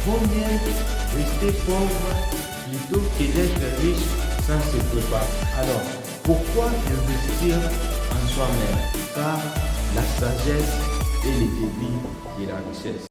vaut mieux rester pauvre plutôt que d'être riche sans se préparer. Alors, pourquoi investir en soi-même? Car la sagesse est le début de la richesse.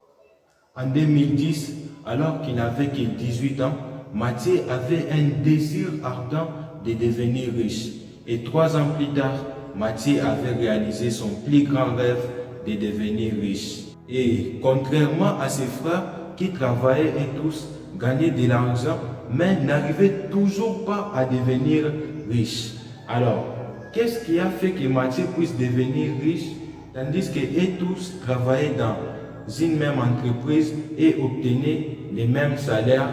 En 2010, alors qu'il n'avait que 18 ans, Mathieu avait un désir ardent de devenir riche. Et 3 ans plus tard, Mathieu avait réalisé son plus grand rêve de devenir riche. Et contrairement à ses frères qui travaillaient et tous gagnaient de l'argent, mais n'arrivaient toujours pas à devenir riches. Alors, qu'est-ce qui a fait que Mathieu puisse devenir riche, tandis qu'eux tous travaillaient dans une même entreprise et obtenaient les mêmes salaires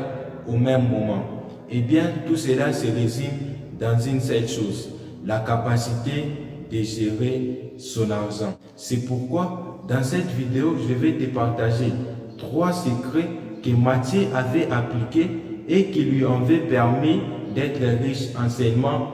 au même moment? Eh bien, tout cela se résume dans une seule chose, la capacité de gérer son argent. C'est pourquoi, dans cette vidéo, je vais te partager 3 secrets que Mathieu avait appliqués et qui lui avaient permis d'être riche en seulement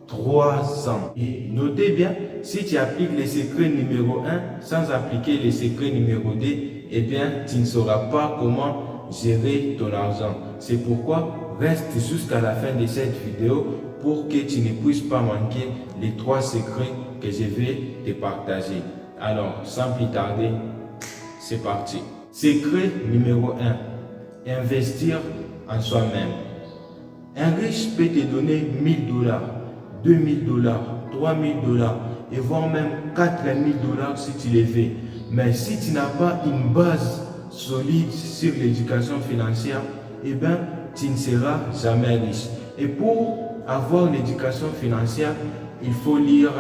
3 ans. Et notez bien, si tu appliques le secret numéro 1 sans appliquer le secret numéro 2, eh bien, tu ne sauras pas comment gérer ton argent. C'est pourquoi reste jusqu'à la fin de cette vidéo pour que tu ne puisses pas manquer les 3 secrets que je vais te partager. Alors, sans plus tarder, c'est parti. Secret numéro 1, investir en soi-même. Un riche peut te donner 1000 $, 2000 $, 3000 $ et voire même 4000 $ si tu les veux. Mais si tu n'as pas une base solide sur l'éducation financière, eh bien, tu ne seras jamais riche. Et pour avoir l'éducation financière, il faut lire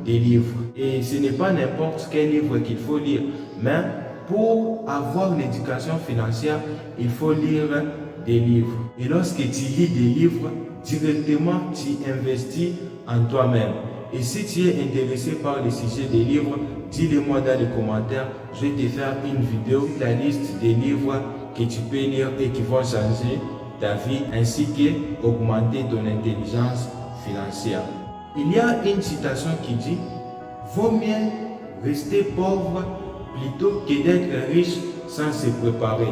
des livres. Et ce n'est pas n'importe quel livre qu'il faut lire, mais pour avoir l'éducation financière, il faut lire des livres. Et lorsque tu lis des livres, directement tu investis en toi-même. Et si tu es intéressé par le sujet des livres, dis-le-moi dans les commentaires. Je vais te faire une vidéo, la liste des livres que tu peux lire et qui vont changer ta vie ainsi qu'augmenter ton intelligence financière. Il y a une citation qui dit « Vaut mieux rester pauvre plutôt que d'être riche sans se préparer ».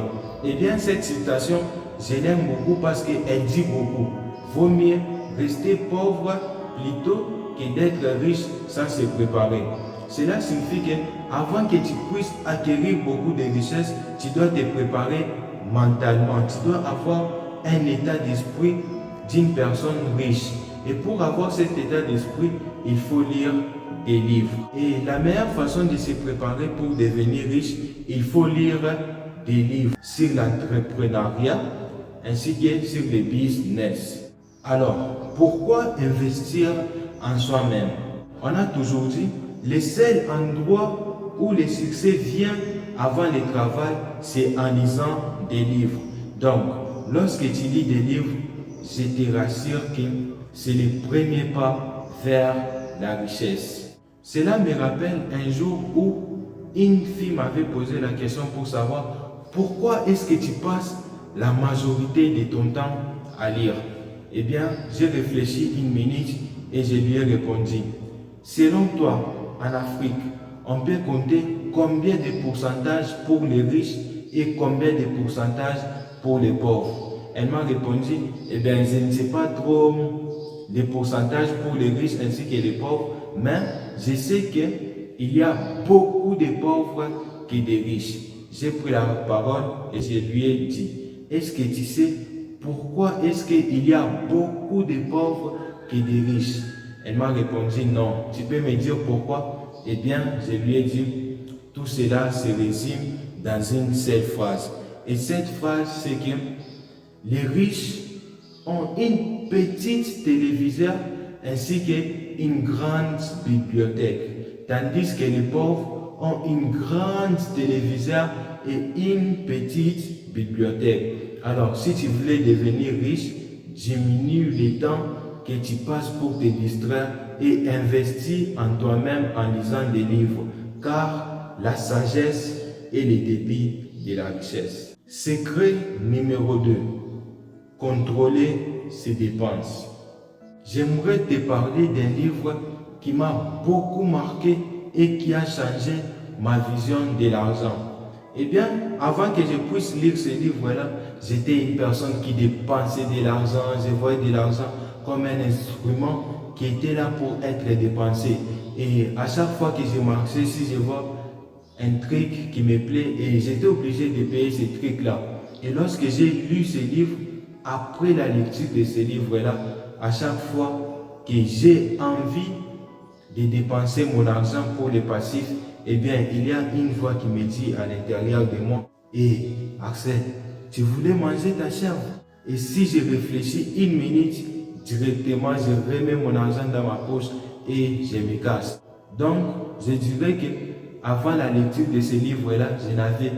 Eh bien, cette citation, je l'aime beaucoup parce qu'elle dit beaucoup. Vaut mieux rester pauvre plutôt que d'être riche sans se préparer. Cela signifie qu'avant que tu puisses acquérir beaucoup de richesses, tu dois te préparer mentalement. Tu dois avoir un état d'esprit d'une personne riche. Et pour avoir cet état d'esprit, il faut lire des livres. Et la meilleure façon de se préparer pour devenir riche, il faut lire des livres sur l'entrepreneuriat ainsi que sur le business. Alors, pourquoi investir en soi-même? On a toujours dit, le seul endroit où le succès vient avant le travail, c'est en lisant des livres. Donc, lorsque tu lis des livres, je te rassure que c'est le premier pas vers la richesse. Cela me rappelle un jour où une fille m'avait posé la question pour savoir pourquoi est-ce que tu passes la majorité de ton temps à lire. Eh bien, j'ai réfléchi une minute et je lui ai répondu. Selon toi, en Afrique, on peut compter combien de pourcentages pour les riches et combien de pourcentages pour les pauvres? Elle m'a répondu, eh bien, je ne sais pas trop les pourcentages pour les riches ainsi que les pauvres, mais je sais qu'il y a beaucoup de pauvres que de riches. J'ai pris la parole et je lui ai dit, est-ce que tu sais pourquoi est-ce qu'il y a beaucoup de pauvres que de riches? Elle m'a répondu non. Tu peux me dire pourquoi? Eh bien, je lui ai dit, tout cela se résume dans une seule phrase. Et cette phrase, c'est que les riches ont une petite téléviseur ainsi qu'une grande bibliothèque, tandis que les pauvres ont une grande téléviseur et une petite bibliothèque. Alors, si tu voulais devenir riche, diminue le temps que tu passes pour te distraire et investis en toi-même en lisant des livres, car la sagesse est le début de la richesse. Secret numéro 2, contrôler ses dépenses. J'aimerais te parler d'un livre qui m'a beaucoup marqué et qui a changé ma vision de l'argent. Eh bien, avant que je puisse lire ce livre-là, j'étais une personne qui dépensait de l'argent, je voyais de l'argent comme un instrument qui était là pour être dépensé. Et à chaque fois que je marchais, si je vois un truc qui me plaît, et j'étais obligé de payer ce truc-là. Et lorsque j'ai lu ce livre, après la lecture de ce livre-là, à chaque fois que j'ai envie de dépenser mon argent pour les passifs, eh bien, il y a une voix qui me dit à l'intérieur de moi, et Axel, tu voulais manger ta chèvre. Et si je réfléchis une minute, directement, je remets mon argent dans ma poche et je me casse. Donc, je dirais que avant la lecture de ce livre-là, je n'avais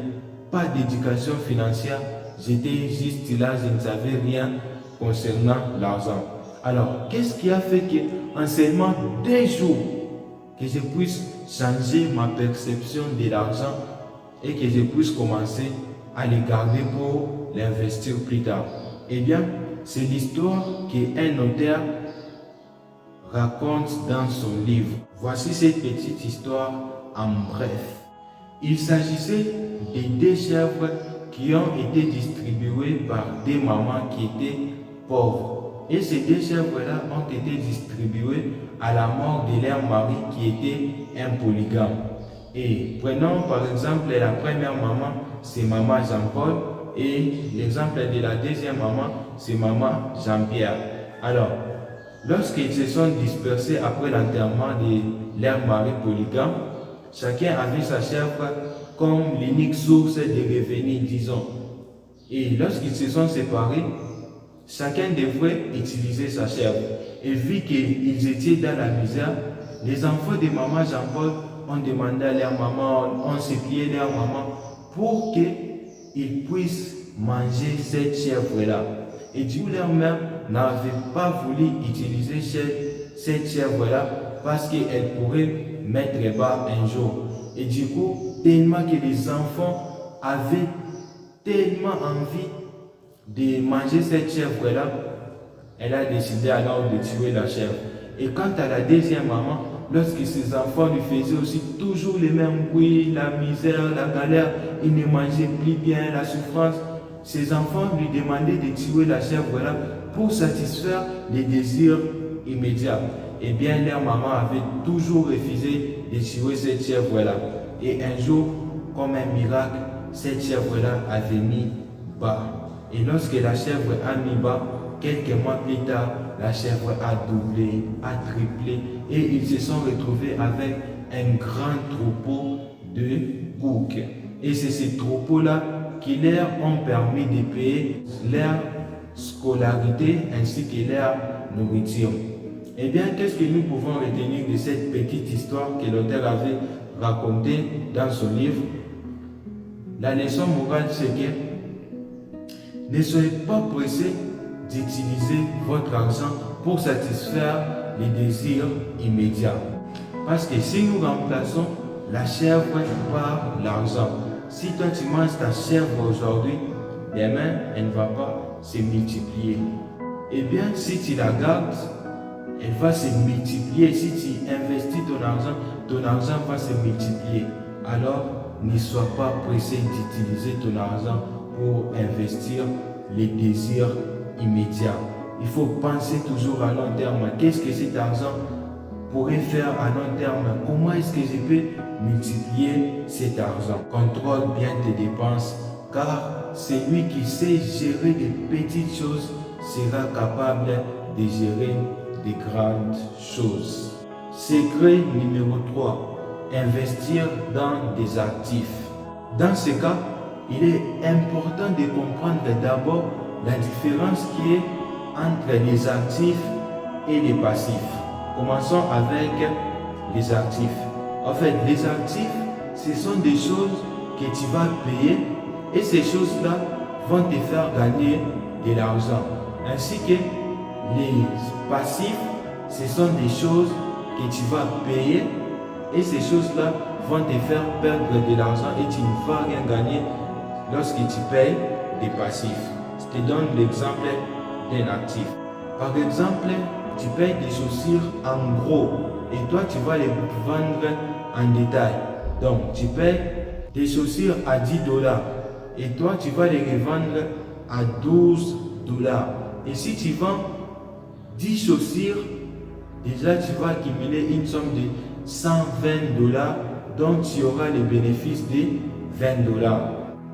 pas d'éducation financière. J'étais juste là, je ne savais rien concernant l'argent. Alors, qu'est-ce qui a fait qu'en seulement 2 jours, que je puisse changer ma perception de l'argent et que je puisse commencer à le garder pour l'investir plus tard? Eh bien, c'est l'histoire qu'un auteur raconte dans son livre. Voici cette petite histoire en bref. Il s'agissait de 2 chèvres qui ont été distribuées par des mamans qui étaient pauvres. Et ces 2 chèvres-là ont été distribuées à la mort de leur mari qui était un polygame. Et prenons par exemple la première maman, c'est maman Jean-Paul, et l'exemple de la deuxième maman, c'est maman Jean-Pierre. Alors, lorsqu'ils se sont dispersés après l'enterrement de leur mari polygame, chacun avait sa chèvre comme l'unique source de revenus, disons. Et lorsqu'ils se sont séparés, chacun devrait utiliser sa chèvre. Et vu qu'ils étaient dans la misère, les enfants de maman Jean-Paul ont demandé à leur maman, ont supplié leur maman pour qu'ils puissent manger cette chèvre-là. Et du coup, leur mère n'avait pas voulu utiliser cette chèvre-là parce qu'elle pourrait mettre bas un jour. Et du coup, tellement que les enfants avaient tellement envie de manger cette chèvre-là, elle a décidé alors de tuer la chèvre. Et quant à la deuxième maman, lorsque ses enfants lui faisaient aussi toujours les mêmes bruits, la misère, la galère, ils ne mangeaient plus bien, la souffrance, ses enfants lui demandaient de tuer la chèvre-là pour satisfaire les désirs immédiats. Eh bien, leur maman avait toujours refusé de tuer cette chèvre-là. Et un jour, comme un miracle, cette chèvre-là avait mis bas. Et lorsque la chèvre a mis bas, quelques mois plus tard, la chèvre a doublé, a triplé, et ils se sont retrouvés avec un grand troupeau de boucs. Et c'est ces troupeaux-là qui leur ont permis de payer leur scolarité ainsi que leur nourriture. Eh bien, qu'est-ce que nous pouvons retenir de cette petite histoire que l'auteur avait racontée dans son livre? La leçon morale, c'est que ne soyez pas pressés d'utiliser votre argent pour satisfaire les désirs immédiats. Parce que si nous remplaçons la chèvre par l'argent, si toi tu manges ta chèvre aujourd'hui, demain elle ne va pas se multiplier. Eh bien, si tu la gardes, elle va se multiplier. Si tu investis ton argent va se multiplier. Alors, ne sois pas pressé d'utiliser ton argent pour investir les désirs immédiats. Il faut penser toujours à long terme. Qu'est-ce que cet argent pourrait faire à long terme? Comment est-ce que je peux multiplier cet argent? Contrôle bien tes dépenses, car celui qui sait gérer des petites choses sera capable de gérer des grandes choses. Secret numéro 3. Investir dans des actifs. Dans ce cas, il est important de comprendre d'abord la différence qui est entre les actifs et les passifs. Commençons avec les actifs. En fait, les actifs, ce sont des choses que tu vas payer et ces choses-là vont te faire gagner de l'argent. Ainsi que les passifs, ce sont des choses que tu vas payer et ces choses-là vont te faire perdre de l'argent et tu ne vas rien gagner lorsque tu payes des passifs. Je te donne l'exemple d'un actif. Par exemple, tu payes des chaussures en gros et toi tu vas les vendre en détail. Donc tu payes des chaussures à 10 dollars et toi tu vas les revendre à 12 dollars. Et si tu vends 10 chaussures, déjà tu vas accumuler une somme de 120 dollars, donc tu auras le bénéfice de 20 dollars.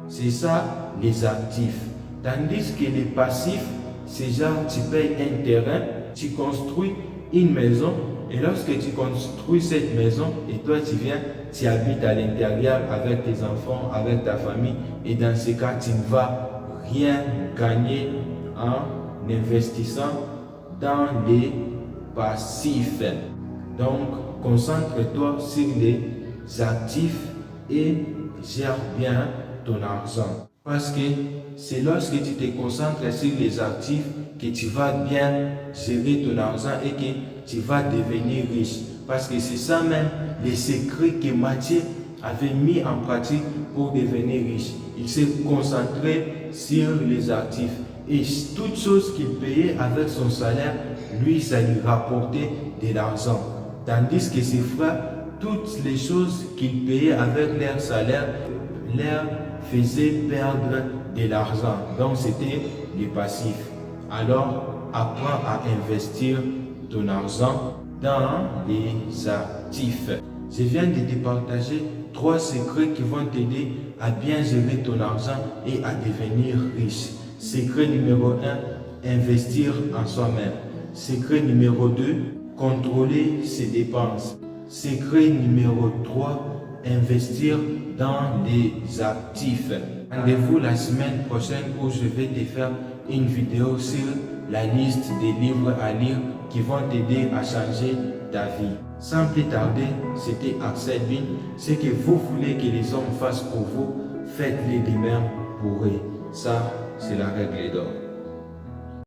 C'est ça les actifs. Tandis que les passifs, c'est genre tu payes un terrain, tu construis une maison et lorsque tu construis cette maison et toi tu viens, tu habites à l'intérieur avec tes enfants, avec ta famille et dans ce cas tu ne vas rien gagner en investissant dans les passifs. Donc concentre-toi sur les actifs et gère bien ton argent. Parce que c'est lorsque tu te concentres sur les actifs que tu vas bien gérer ton argent et que tu vas devenir riche. Parce que c'est ça même les secrets que Matthieu avait mis en pratique pour devenir riche. Il s'est concentré sur les actifs. Et toutes choses qu'il payait avec son salaire, lui, ça lui rapportait de l'argent. Tandis que ses frères, toutes les choses qu'ils payaient avec leur salaire, leur faisaient perdre de l'argent. Donc, c'était les passifs. Alors, apprends à investir ton argent dans les actifs. Je viens de te partager 3 secrets qui vont t'aider à bien gérer ton argent et à devenir riche. Secret numéro 1, investir en soi-même. Secret numéro 2, contrôler ses dépenses. Secret numéro 3, investir dans les actifs. Rendez-vous la semaine prochaine où je vais te faire une vidéo sur la liste des livres à lire qui vont t'aider à changer ta vie. Sans plus tarder, c'était Axel Bin. Ce que vous voulez que les hommes fassent pour vous, faites-les de même pour eux. Ça, c'est la règle d'or.